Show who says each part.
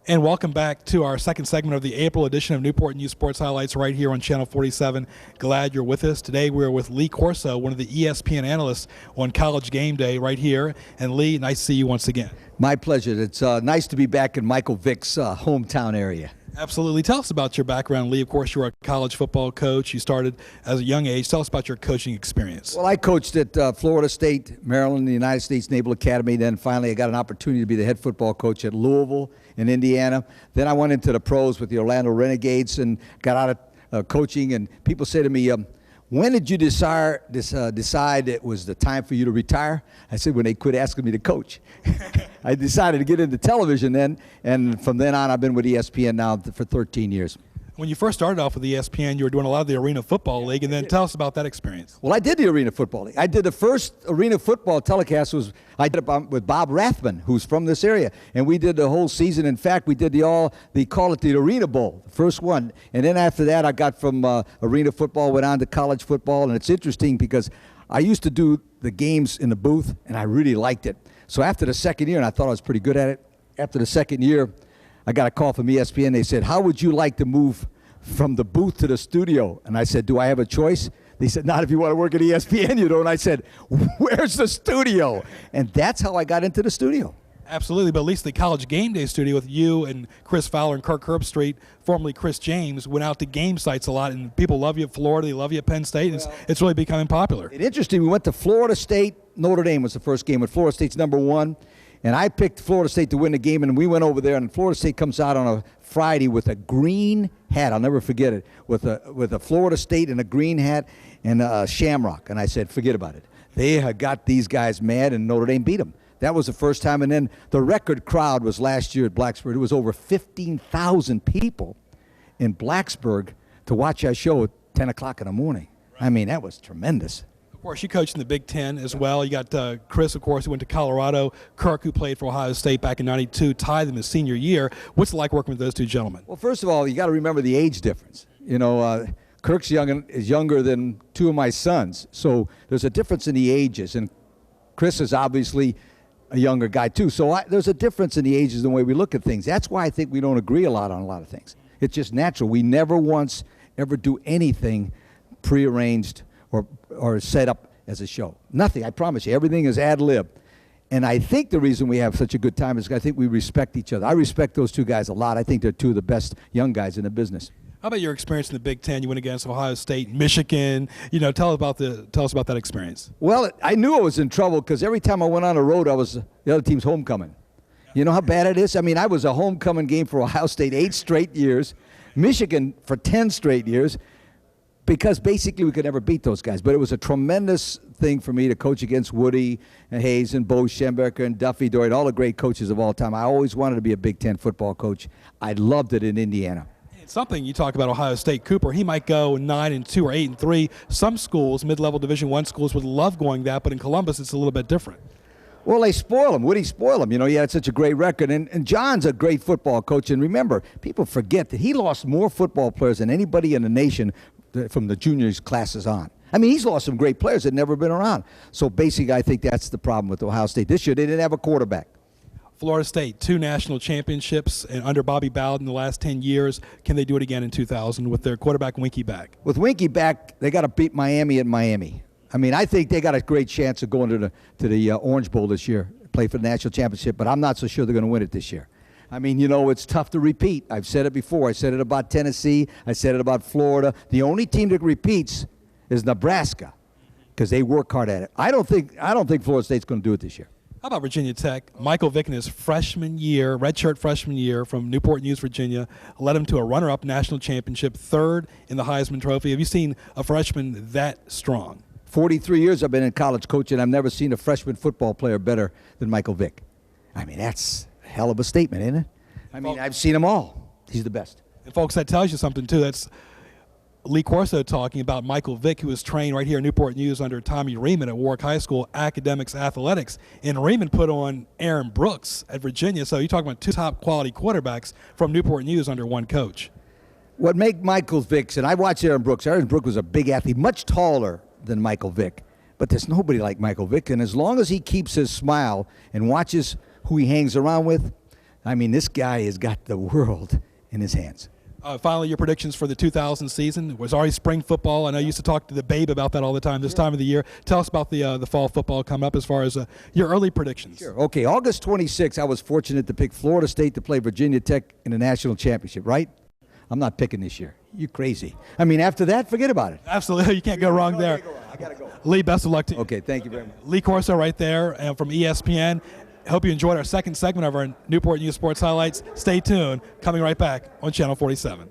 Speaker 1: And welcome back to our second segment of the April edition of Newport News Sports Highlights right here on Channel 47. Glad you're with us. Today we're with Lee Corso, one of the ESPN analysts on College Game Day right here. And Lee, nice to see you once again.
Speaker 2: My pleasure. It's nice to be back in Michael Vick's hometown area.
Speaker 1: Absolutely. Tell us about your background, Lee. Of course, you were a college football coach. You started as a young age. Tell us about your coaching experience.
Speaker 2: Well, I coached at Florida State, Maryland, the United States Naval Academy. Then finally I got an opportunity to be the head football coach at Louisville in Indiana. Then I went into the pros with the Orlando Renegades and got out of coaching. And people say to me, when did you decide it was the time for you to retire? I said, when they quit asking me to coach. I decided to get into television then, and from then on I've been with ESPN now for 13 years.
Speaker 1: When you first started off with ESPN, you were doing a lot of the Arena Football League, and then tell us about that experience.
Speaker 2: Well, I did the Arena Football League. I did the first Arena Football telecast I did it with Bob Rathman, who's from this area, and we did the whole season. In fact, we did they call it the Arena Bowl, the first one. And then after that, I got from Arena Football, went on to college football, and it's interesting because I used to do the games in the booth, and I really liked it. So after the second year, and I thought I was pretty good at it, after the second year, I got a call from ESPN. They said, how would you like to move from the booth to the studio? And I said, do I have a choice? They said, not if you want to work at ESPN, you know. And I said, where's the studio? And that's how I got into the studio.
Speaker 1: Absolutely, but at least the College Game Day studio with you and Chris Fowler and Kirk Herbstreit, formerly Chris James, went out to game sites a lot, and people love you at Florida, they love you at Penn State. Well, it's really becoming popular.
Speaker 2: It's interesting. We went to Florida State. Notre Dame was the first game, with Florida State's #1. And I picked Florida State to win the game, and we went over there, and Florida State comes out on a Friday with a green hat. I'll never forget it, with a Florida State and a green hat and a shamrock. And I said, forget about it. They had got these guys mad, and Notre Dame beat them. That was the first time. And then the record crowd was last year at Blacksburg. It was over 15,000 people in Blacksburg to watch our show at 10 o'clock in the morning. I mean, that was tremendous.
Speaker 1: Of course, you coached in the Big Ten as well. You got Chris, of course, who went to Colorado. Kirk, who played for Ohio State back in '92, tied them his senior year. What's it like working with those two gentlemen?
Speaker 2: Well, first of all, you got to remember the age difference. You know, Kirk's is younger than two of my sons, so there's a difference in the ages. And Chris is obviously a younger guy too. So there's a difference in the ages and the way we look at things. That's why I think we don't agree a lot on a lot of things. It's just natural. We never once ever do anything prearranged or set up as a show. Nothing, I promise you. Everything is ad lib. And I think the reason we have such a good time is I think we respect each other. I respect those two guys a lot. I think they're two of the best young guys in the business.
Speaker 1: How about your experience in the Big Ten? You went against Ohio State, Michigan. You know, tell us about that experience.
Speaker 2: Well, I knew I was in trouble because every time I went on the road, I was the other team's homecoming. You know how bad it is? I mean, I was a homecoming game for Ohio State 8 straight years, Michigan for 10 straight years, because basically we could never beat those guys. But it was a tremendous thing for me to coach against Woody and Hayes and Bo Schembecker and Duffy Dorian, all the great coaches of all time. I always wanted to be a Big Ten football coach. I loved it in Indiana.
Speaker 1: It's something you talk about Ohio State. Cooper, he might go 9-2 or 8-3. Some schools, mid-level Division I schools, would love going that, but in Columbus it's a little bit different.
Speaker 2: Well, they spoil him. Woody spoiled him. You know, he had such a great record. And John's a great football coach. And remember, people forget that he lost more football players than anybody in the nation from the juniors classes on. I mean, he's lost some great players that had never been around. So basically, I think that's the problem with Ohio State. This year, they didn't have a quarterback.
Speaker 1: Florida State, 2 national championships and under Bobby Bowden in the last 10 years. Can they do it again in 2000 with their quarterback Winky back?
Speaker 2: With Winky back, they got to beat Miami at Miami. I mean, I think they got a great chance of going to the Orange Bowl this year, play for the national championship, but I'm not so sure they're going to win it this year. I mean, you know, it's tough to repeat. I've said it before. I said it about Tennessee. I said it about Florida. The only team that repeats is Nebraska because they work hard at it. I don't think Florida State's going to do it this year.
Speaker 1: How about Virginia Tech? Michael Vick in his freshman year, redshirt freshman year from Newport News, Virginia, led him to a runner-up national championship, 3rd in the Heisman Trophy. Have you seen a freshman that strong?
Speaker 2: 43 years I've been in college coaching. I've never seen a freshman football player better than Michael Vick. I mean, that's a hell of a statement, isn't it? I mean, I've seen them all. He's the best.
Speaker 1: And folks, that tells you something, too. That's Lee Corso talking about Michael Vick, who was trained right here in Newport News under Tommy Riemann at Warwick High School, academics, athletics. And Riemann put on Aaron Brooks at Virginia. So you're talking about 2 top quality quarterbacks from Newport News under one coach.
Speaker 2: What made Michael Vick, and I watched Aaron Brooks. Aaron Brooks was a big athlete, much taller than Michael Vick. But there's nobody like Michael Vick. And as long as he keeps his smile and watches who he hangs around with, I mean, this guy has got the world in his hands.
Speaker 1: Finally, your predictions for the 2000 season. It was already spring football. I know you used to talk to the babe about that all the time this time of the year. Tell us about the fall football coming up as far as your early predictions.
Speaker 2: Sure. Okay, August 26th, I was fortunate to pick Florida State to play Virginia Tech in the national championship, right? I'm not picking this year. You crazy. I mean, after that, forget about it.
Speaker 1: Absolutely. You can't go wrong there.
Speaker 2: I got to go.
Speaker 1: Lee, best of luck to you.
Speaker 2: Okay, thank you very much.
Speaker 1: Lee Corso right there and from ESPN. Hope you enjoyed our second segment of our Newport News Sports Highlights. Stay tuned. Coming right back on Channel 47.